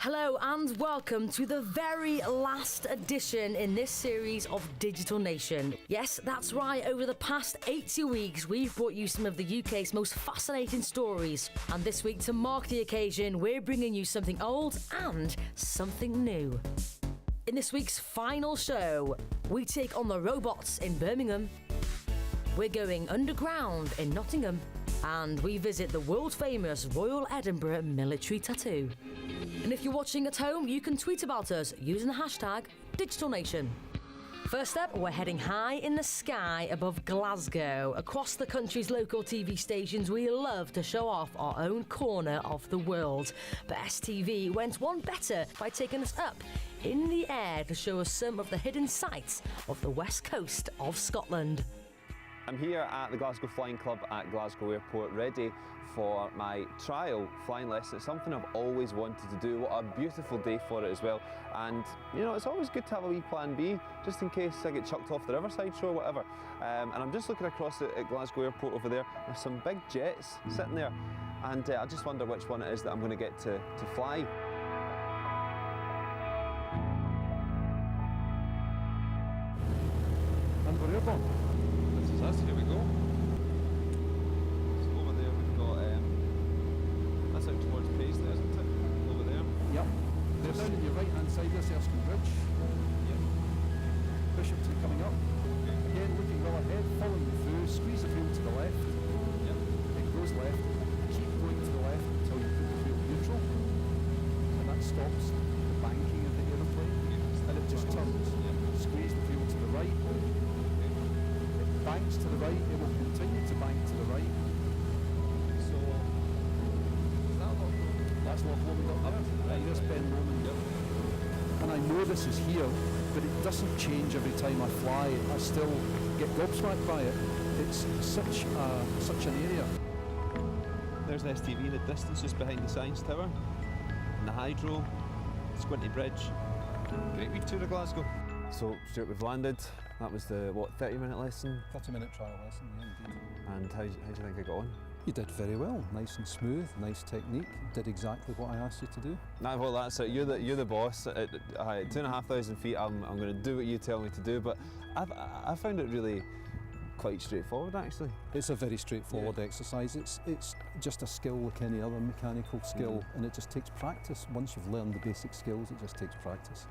Hello and welcome to the very last edition in this series of Digital Nation. Yes, that's right, over the past 80 weeks we've brought you some of the UK's most fascinating stories. And this week, to mark the occasion, we're bringing you something old and something new. In this week's final show, we take on the robots in Birmingham. We're going underground in Nottingham. And we visit the world-famous Royal Edinburgh military tattoo. And if you're watching at home, you can tweet about us using the hashtag #DigitalNation. First up, we're heading high in the sky above Glasgow. Across the country's local TV stations, we love to show off our own corner of the world. But SCTV went one better by taking us up in the air to show us some of the hidden sights of the west coast of Scotland. I'm here at the Glasgow Flying Club at Glasgow Airport, ready for my trial flying lesson. It's something I've always wanted to do. What a beautiful day for it as well. And you know, it's always good to have a wee plan B, just in case I get chucked off the Riverside show or whatever. And I'm just looking across at Glasgow Airport over there. There's some big jets sitting there. And I just wonder which one it is that I'm going to get to fly. And we're airborne. That's, here we go. So over there we've got, that's out towards Paisley, isn't it? Over there. Yep. They're down on your right hand side, there's Erskine Bridge. Yep. Bishopton coming up. Okay. Again, looking well ahead, following through, squeeze the wheel to the left. Yep. It goes left. Keep going to the left until you put the wheel neutral. And that stops the banking of the aeroplane. Okay. And it just turns. Yep. Squeeze the wheel to the right. Banks to the right, it will continue to bank to the right. So, is that lock? That's Loch Lomond up there. Right, there's Ben Lomond. Yep. And I know this is here, but it doesn't change every time I fly. I still get gobsmacked by it. It's such an area. There's STV in the distance just behind the Science Tower. And the Hydro, Squinty Bridge. Great week tour of Glasgow. So, Stuart, we've landed. That was the, 30-minute lesson? 30-minute trial lesson, yeah, indeed. And how do you think I got on? You did very well. Nice and smooth, nice technique. Did exactly what I asked you to do. Nah, well, that's it. You're the boss. At 2,500 feet, I'm going to do what you tell me to do. But I found it really quite straightforward, actually. It's a very straightforward exercise. It's just a skill like any other mechanical skill, and it just takes practice. Once you've learned the basic skills, it just takes practice.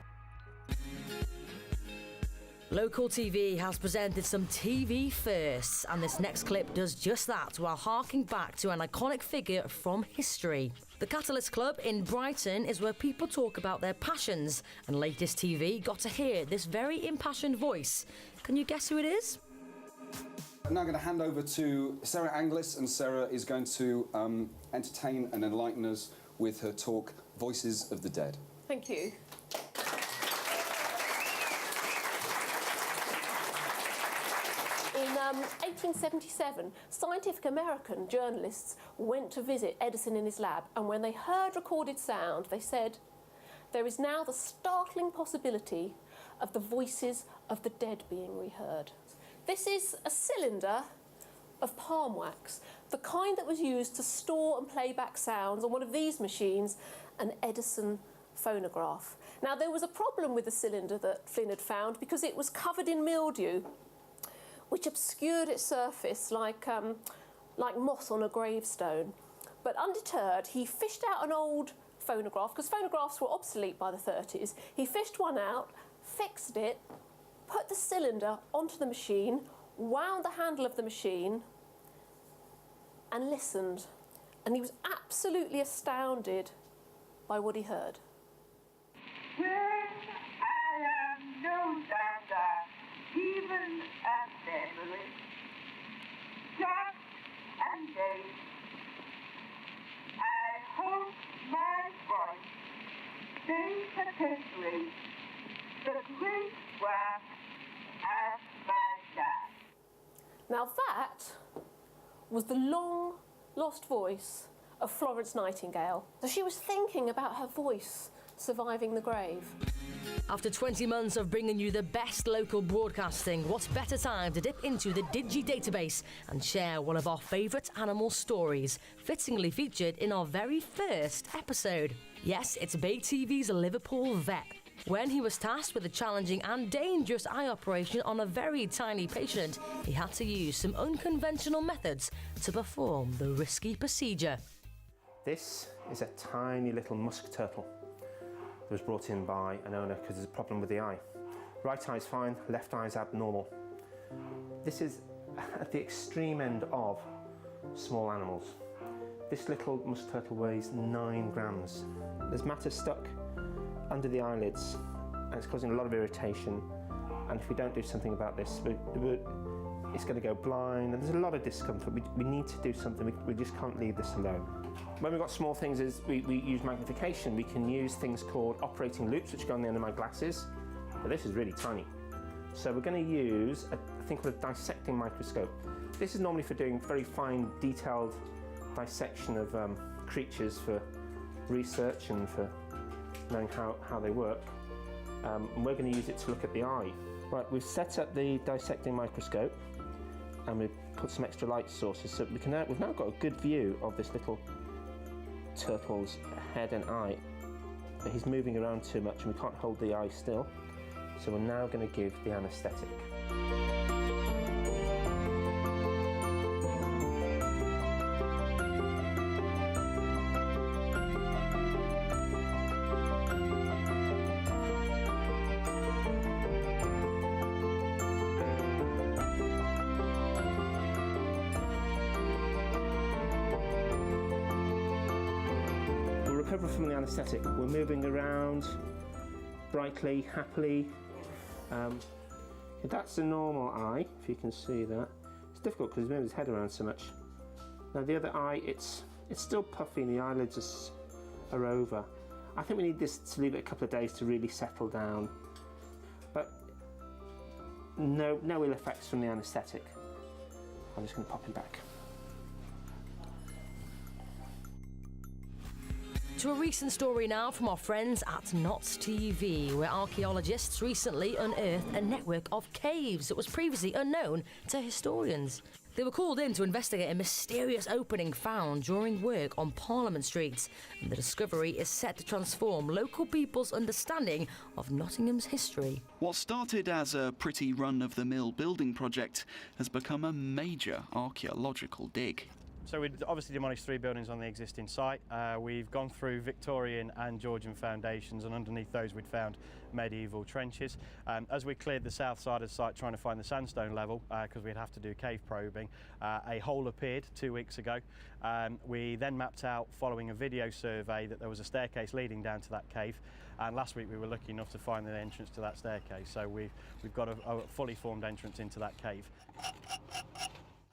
Local TV has presented some TV firsts, and this next clip does just that while harking back to an iconic figure from history. The Catalyst Club in Brighton is where people talk about their passions, and Latest TV got to hear this very impassioned voice. Can you guess who it is? I'm now going to hand over to Sarah Anglis, and Sarah is going to entertain and enlighten us with her talk, Voices of the Dead. Thank you. In 1877, Scientific American journalists went to visit Edison in his lab, and when they heard recorded sound, they said, "There is now the startling possibility of the voices of the dead being reheard." This is a cylinder of palm wax, the kind that was used to store and play back sounds on one of these machines, an Edison phonograph. Now, there was a problem with the cylinder that Flynn had found because it was covered in mildew, which obscured its surface like moss on a gravestone. But undeterred, he fished out an old phonograph, because phonographs were obsolete by the 30s. He fished one out, fixed it, put the cylinder onto the machine, wound the handle of the machine, and listened. And he was absolutely astounded by what he heard. When I am no longer even a memory, just and days, I hope my voice may perpetuate the great work of my dad. Now that was the long-lost voice of Florence Nightingale. So she was thinking about her voice surviving the grave. After 20 months of bringing you the best local broadcasting, what better time to dip into the Digi database and share one of our favourite animal stories, fittingly featured in our very first episode. Yes, it's Bay TV's Liverpool vet. When he was tasked with a challenging and dangerous eye operation on a very tiny patient, he had to use some unconventional methods to perform the risky procedure. This is a tiny little musk turtle that was brought in by an owner because there's a problem with the eye. Right eye's fine, left eye's abnormal. This is at the extreme end of small animals. This little musk turtle weighs 9 grams. There's matter stuck under the eyelids and it's causing a lot of irritation, and if we don't do something about this, it's going to go blind and there's a lot of discomfort. We need to do something, we just can't leave this alone. When we've got small things, we use magnification. We can use things called operating loops, which go on the end of my glasses, but this is really tiny. So we're going to use a thing called a dissecting microscope. This is normally for doing very fine, detailed dissection of creatures for research and for knowing how they work. And we're going to use it to look at the eye. Right, we've set up the dissecting microscope and we've put some extra light sources so we've now got a good view of this little turtle's head and eye. But he's moving around too much and we can't hold the eye still. So we're now going to give the anaesthetic. From the anaesthetic, we're moving around brightly, happily. That's the normal eye, if you can see that. It's difficult because he's moving his head around so much. Now the other eye, it's still puffy and the eyelids are over. I think we need this to leave it a couple of days to really settle down. But no ill effects from the anaesthetic. I'm just going to pop him back. To a recent story now from our friends at SCTV, where archaeologists recently unearthed a network of caves that was previously unknown to historians. They were called in to investigate a mysterious opening found during work on Parliament Street, and the discovery is set to transform local people's understanding of Nottingham's history. What started as a pretty run-of-the-mill building project has become a major archaeological dig. So we obviously demolished 3 buildings on the existing site. We've gone through Victorian and Georgian foundations, and underneath those we'd found medieval trenches. As we cleared the south side of the site trying to find the sandstone level, because we'd have to do cave probing, a hole appeared 2 weeks ago. We then mapped out, following a video survey, that there was a staircase leading down to that cave, and last week we were lucky enough to find the entrance to that staircase. So we've got a fully formed entrance into that cave.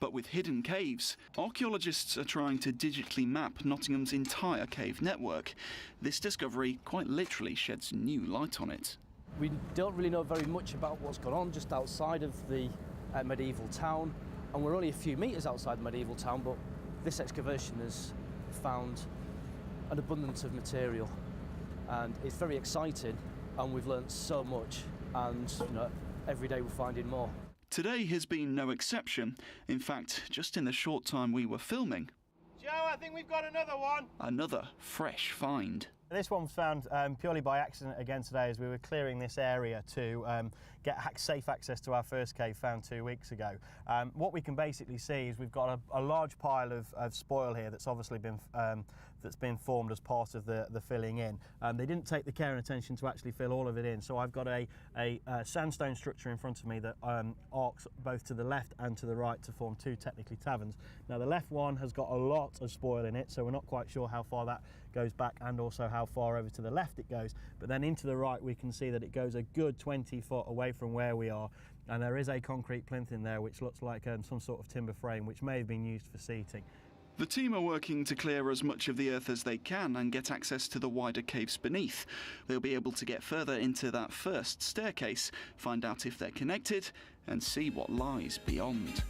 But with hidden caves, archaeologists are trying to digitally map Nottingham's entire cave network. This discovery quite literally sheds new light on it. We don't really know very much about what's gone on just outside of the medieval town, and we're only a few metres outside the medieval town, but this excavation has found an abundance of material, and it's very exciting, and we've learnt so much, and every day we're finding more. Today has been no exception. In fact, just in the short time we were filming, Joe, I think we've got another one. Another fresh find. This one was found purely by accident again today as we were clearing this area to get safe access to our first cave found 2 weeks ago. What we can basically see is we've got a large pile of spoil here that's obviously been formed as part of the filling in. They didn't take the care and attention to actually fill all of it in, so I've got a sandstone structure in front of me that arcs both to the left and to the right to form 2 technically taverns. Now the left one has got a lot of spoil in it, so we're not quite sure how far that goes back and also how far over to the left it goes, but then into the right we can see that it goes a good 20 foot away from where we are, and there is a concrete plinth in there which looks like some sort of timber frame which may have been used for seating. The team are working to clear as much of the earth as they can and get access to the wider caves beneath. They'll be able to get further into that first staircase, find out if they're connected and see what lies beyond.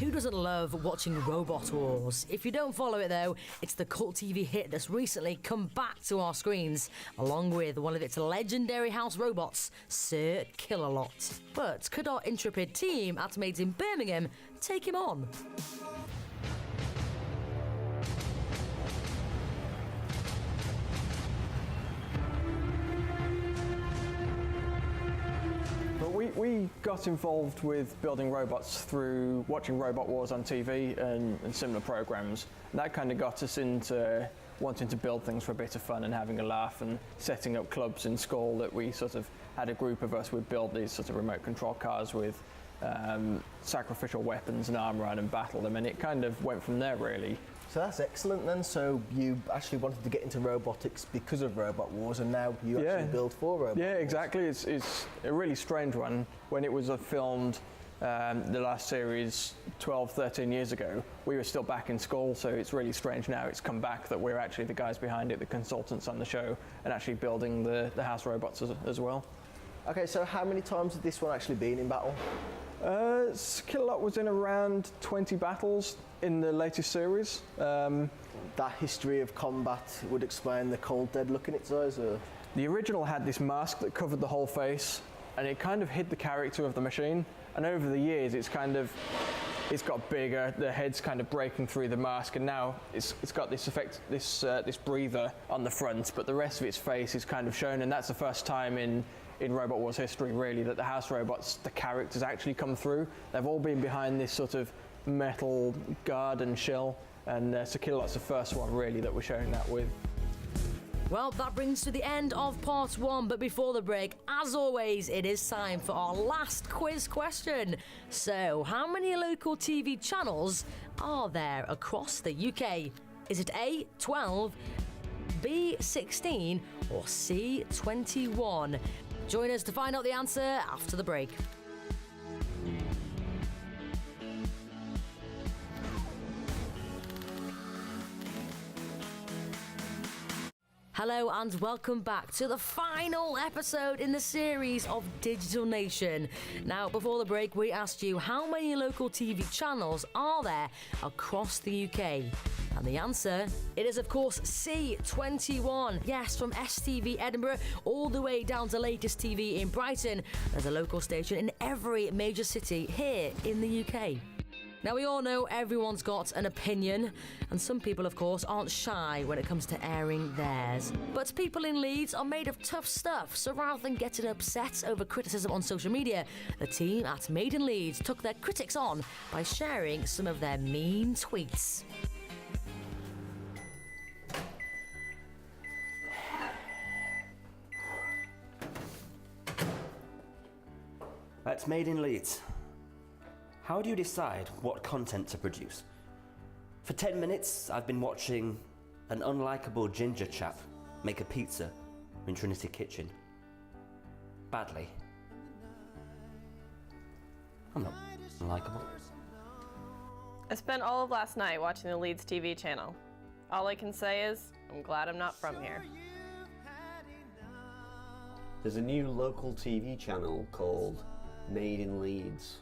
Who doesn't love watching Robot Wars? If you don't follow it though, it's the cult TV hit that's recently come back to our screens, along with one of its legendary house robots, Sir Kill-A-Lot. But could our intrepid team at Made in Birmingham take him on? We got involved with building robots through watching Robot Wars on TV and similar programs. And that kind of got us into wanting to build things for a bit of fun and having a laugh, and setting up clubs in school that we sort of had a group of us would build these sort of remote control cars with sacrificial weapons and armour on and battle them, and it kind of went from there really. So that's excellent then. So you actually wanted to get into robotics because of Robot Wars, and now you actually build for Robot Wars. Yeah, exactly. It's a really strange one. When it was filmed, the last series 12, 13 years ago, we were still back in school, so it's really strange now it's come back that we're actually the guys behind it, the consultants on the show, and actually building the house robots as well. Okay, so how many times has this one actually been in battle? Kill-A-Lot was in around 20 battles in the latest series. That history of combat would explain the cold, dead look in its eyes? Or? The original had this mask that covered the whole face, and it kind of hid the character of the machine. And over the years, it's got bigger. The head's kind of breaking through the mask, and now it's got this effect, this breather on the front, but the rest of its face is kind of shown, and that's the first time in Robot Wars history, really, that the house robots, the characters actually come through. They've all been behind this sort of metal guard and shell, and so Kill-A-Lot's the first one, really, that we're showing that with. Well, that brings to the end of part one, but before the break, as always, it is time for our last quiz question. So, how many local TV channels are there across the UK? Is it A, 12, B, 16, or C, 21? Join us to find out the answer after the break. Hello and welcome back to the final episode in the series of Digital Nation. Now, before the break, we asked you how many local TV channels are there across the UK? And the answer, it is of course C, 21. Yes, from SCTV Edinburgh all the way down to Latest TV in Brighton. There's a local station in every major city here in the UK. Now, we all know everyone's got an opinion, and some people, of course, aren't shy when it comes to airing theirs. But people in Leeds are made of tough stuff, so rather than getting upset over criticism on social media, the team at Made in Leeds took their critics on by sharing some of their mean tweets. That's Made in Leeds. How do you decide what content to produce? For 10 minutes, I've been watching an unlikable ginger chap make a pizza in Trinity Kitchen. Badly. I'm not unlikable. I spent all of last night watching the Leeds TV channel. All I can say is, I'm glad I'm not from here. There's a new local TV channel called Made in Leeds.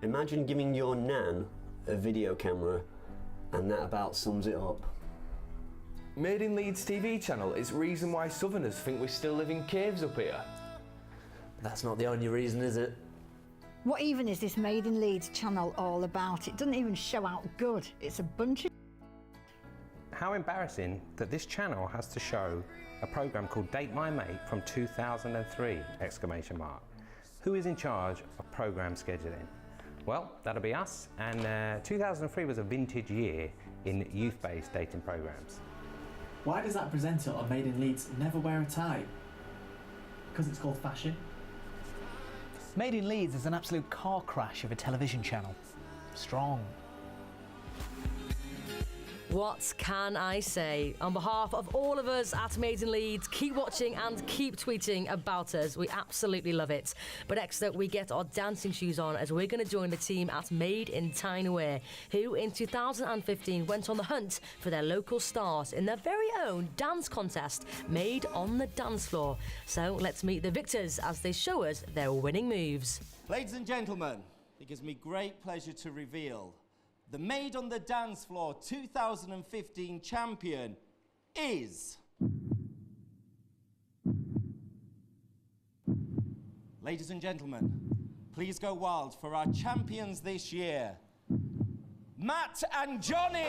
Imagine giving your nan a video camera, and that about sums it up. Made in Leeds TV channel is reason why Southerners think we still live in caves up here. That's not the only reason, is it? What even is this Made in Leeds channel all about? It doesn't even show out good. It's a bunch of... How embarrassing that this channel has to show a programme called Date My Mate from 2003, exclamation mark. Who is in charge of programme scheduling? Well, that'll be us, and 2003 was a vintage year in youth-based dating programmes. Why does that presenter on Made in Leeds never wear a tie? Because it's called fashion? Made in Leeds is an absolute car crash of a television channel. Strong. What can I say? On behalf of all of us at Made in Leeds, keep watching and keep tweeting about us. We absolutely love it. But next up, we get our dancing shoes on as we're going to join the team at Made in Tyne-Wear, who in 2015 went on the hunt for their local stars in their very own dance contest, Made on the Dance Floor. So let's meet the victors as they show us their winning moves. Ladies and gentlemen, it gives me great pleasure to reveal the Maid on the Dance Floor 2015 champion is... Ladies and gentlemen, please go wild for our champions this year, Matt and Johnny!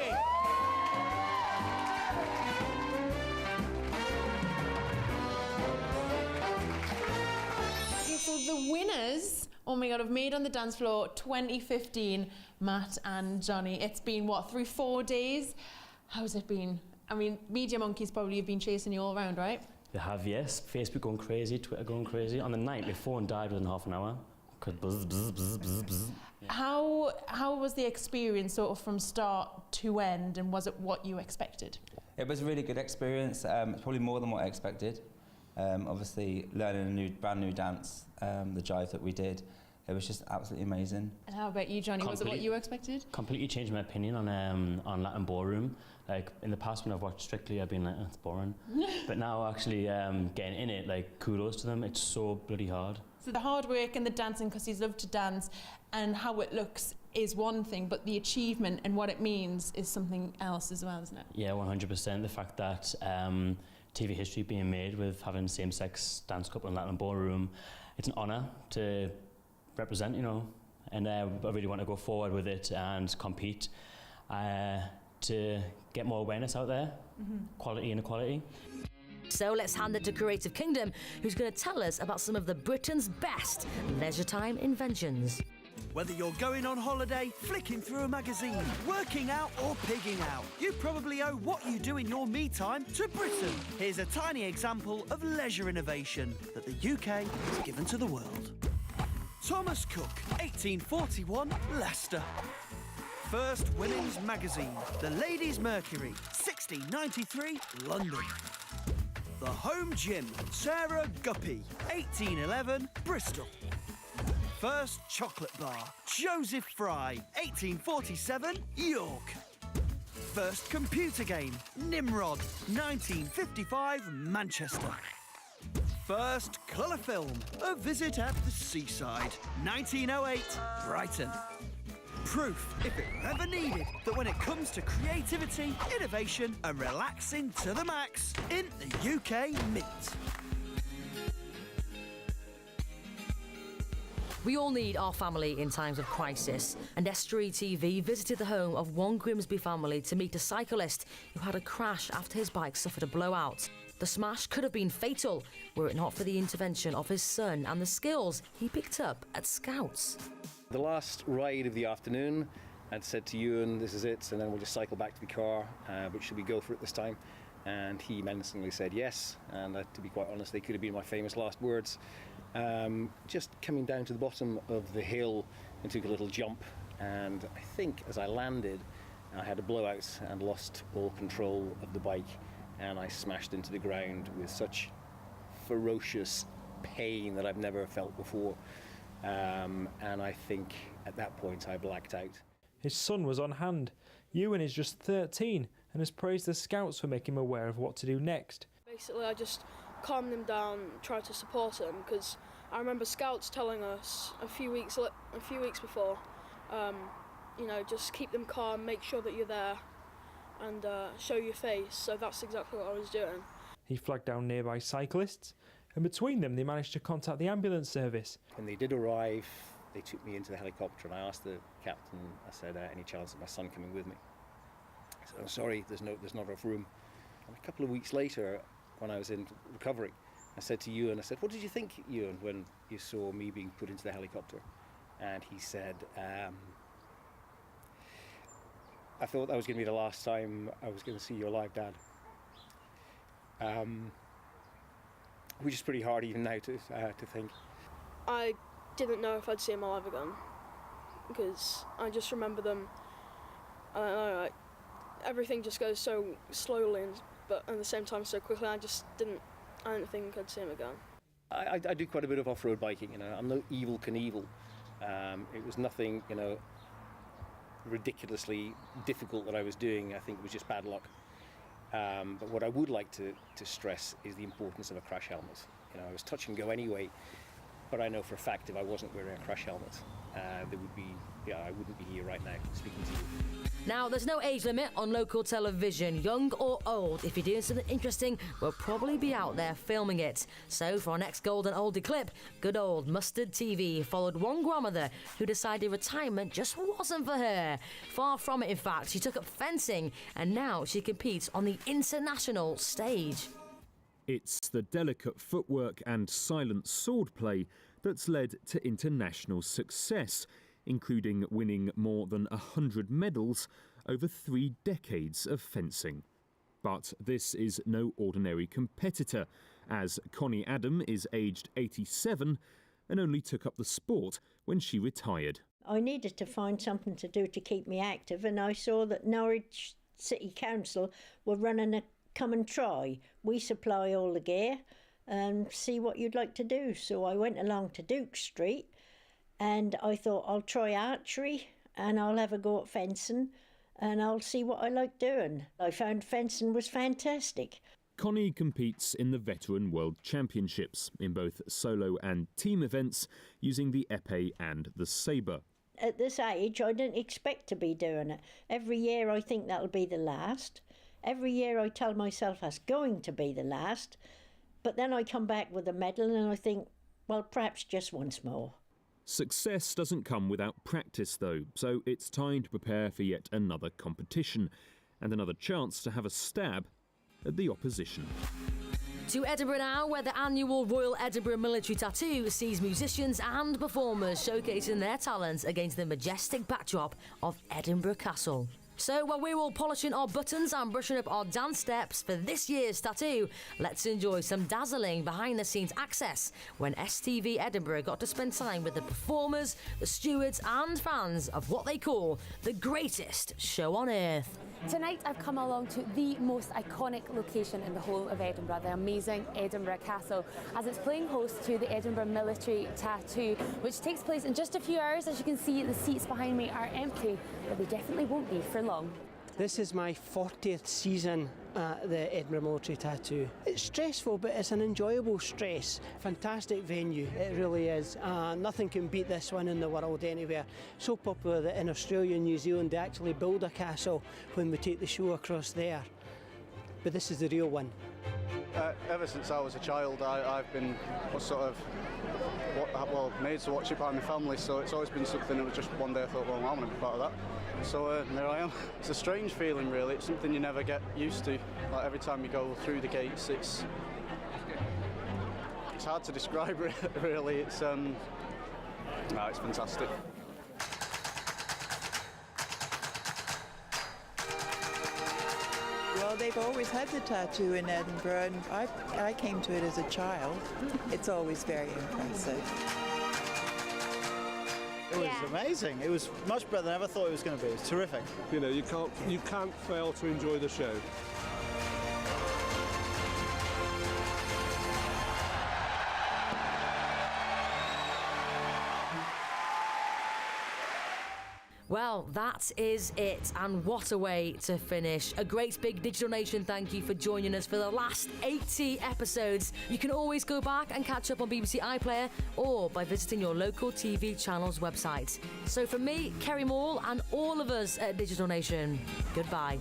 Okay, so the winners, oh my God, of Maid on the Dance Floor 2015, Matt and Johnny. It's been, what, through 4 days? How's it been? I mean, media monkeys probably have been chasing you all around, right? They have, yes. Facebook going crazy, Twitter going crazy. On the night, my phone died within half an hour. Could buzz, buzz, buzz, buzz, buzz. How was the experience sort of from start to end, and was it what you expected? It was a really good experience. It's probably more than what I expected. Obviously, learning a brand new dance, the jive that we did, it was just absolutely amazing. And how about you, Johnny? Was it what you expected? Completely changed my opinion on Latin ballroom. Like, in the past when I've watched Strictly, I've been like, oh, it's boring. But now actually getting in it, like, kudos to them. It's so bloody hard. So the hard work and the dancing, because he's loved to dance, and how it looks is one thing, but the achievement and what it means is something else as well, isn't it? Yeah, 100%. The fact that TV history being made with having same-sex dance couple in Latin ballroom, it's an honour to represent, you know, and I really want to go forward with it and compete to get more awareness out there, quality and equality. So let's hand it to Creative Kingdom, who's going to tell us about some of the Britain's best leisure time inventions. Whether you're going on holiday, flicking through a magazine, working out or pigging out, you probably owe what you do in your me time to Britain. Here's a tiny example of leisure innovation that the UK has given to the world. Thomas Cook, 1841, Leicester. First women's magazine, The Ladies' Mercury, 1693, London. The Home Gym, Sarah Guppy, 1811, Bristol. First chocolate bar, Joseph Fry, 1847, York. First computer game, Nimrod, 1955, Manchester. First colour film, A Visit at the Seaside, 1908, Brighton. Proof, if it were ever needed, that when it comes to creativity, innovation and relaxing to the max, in the UK Mint. We all need our family in times of crisis, and Estuary TV visited the home of one Grimsby family to meet a cyclist who had a crash after his bike suffered a blowout. The smash could have been fatal were it not for the intervention of his son and the skills he picked up at Scouts. The last ride of the afternoon, I'd said to Ewan, this is it, and then we'll just cycle back to the car, but should we go for it this time? And he menacingly said yes, and to be quite honest, they could have been my famous last words. Just coming down to the bottom of the hill and took a little jump, and I think as I landed, I had a blowout and lost all control of the bike, and I smashed into the ground with such ferocious pain that I've never felt before. And I think at that point I blacked out. His son was on hand. Ewan is just 13 and has praised the Scouts for making him aware of what to do next. Basically, I just calmed him down, tried to support him, because I remember Scouts telling us a few weeks before, you know, just keep them calm, make sure that you're there, and show your face. So that's exactly what I was doing. He flagged down nearby cyclists, and between them they managed to contact the ambulance service. When they did arrive, they took me into the helicopter, and I asked the captain, I said, any chance of my son coming with me? He said, I'm sorry, there's not enough room. And a couple of weeks later, when I was in recovery, I said to Ewan, I said, what did you think, Ewan, when you saw me being put into the helicopter? And he said, I thought that was going to be the last time I was going to see your alive dad. Which is pretty hard even now to think. I didn't know if I'd see him alive again, because I just remember them, I don't know, like, everything just goes so slowly, but at the same time so quickly. I didn't think I'd see him again. I do quite a bit of off-road biking, you know. I'm no Evel Knievel. It was nothing, you know, ridiculously difficult that I was doing. I think it was just bad luck. But what I would like to stress is the importance of a crash helmet. You know, I was touch and go anyway, But I know for a fact if I wasn't wearing a crash helmet, I wouldn't be here right now speaking to you. Now, there's no age limit on local television, young or old. If you're doing something interesting, we'll probably be out there filming it. So for our next golden oldie clip, good old Mustard TV followed one grandmother who decided retirement just wasn't for her. Far from it, in fact. She took up fencing and now she competes on the international stage. It's the delicate footwork and silent swordplay that's led to international success, including winning more than 100 medals over 3 decades of fencing. But this is no ordinary competitor, as Connie Adam is aged 87 and only took up the sport when she retired. I needed to find something to do to keep me active, and I saw that Norwich City Council were running a come and try. We supply all the gear and see what you'd like to do. So I went along to Duke Street and I thought I'll try archery and I'll have a go at fencing and I'll see what I like doing. I found fencing was fantastic. Connie competes in the Veteran World Championships in both solo and team events using the épée and the sabre. At this age, I didn't expect to be doing it. Every year I think that'll be the last. Every year I tell myself that's going to be the last. But then I come back with a medal and I think, well, perhaps just once more. Success doesn't come without practice, though, so it's time to prepare for yet another competition and another chance to have a stab at the opposition. To Edinburgh now, where the annual Royal Edinburgh Military Tattoo sees musicians and performers showcasing their talents against the majestic backdrop of Edinburgh Castle. So while we're all polishing our buttons and brushing up our dance steps for this year's tattoo, let's enjoy some dazzling behind-the-scenes access when SCTV Edinburgh got to spend time with the performers, the stewards and fans of what they call the greatest show on earth. Tonight I've come along to the most iconic location in the whole of Edinburgh, the amazing Edinburgh Castle, as it's playing host to the Edinburgh Military Tattoo, which takes place in just a few hours. As you can see, the seats behind me are empty, but they definitely won't be for long. This is my 40th season at the Edinburgh Military Tattoo. It's stressful, but it's an enjoyable stress. Fantastic venue, it really is. Nothing can beat this one in the world anywhere. So popular that in Australia and New Zealand they actually build a castle when we take the show across there. But this is the real one. Ever since I was a child, I've been made to watch it by my family, so it's always been something that was just one day I thought, well, I'm going to be part of that. So there I am. It's a strange feeling, really. It's something you never get used to. Like every time you go through the gates, it's hard to describe, really. It's fantastic. Well, they've always had the tattoo in Edinburgh, and I came to it as a child. It's always very impressive. It was amazing. It was much better than I ever thought it was going to be. It's terrific. You know, you can't fail to enjoy the show. Well, that is it, and what a way to finish. A great big Digital Nation thank you for joining us for the last 80 episodes. You can always go back and catch up on BBC iPlayer or by visiting your local TV channel's website. So from me, Kerry Moore, and all of us at Digital Nation, goodbye.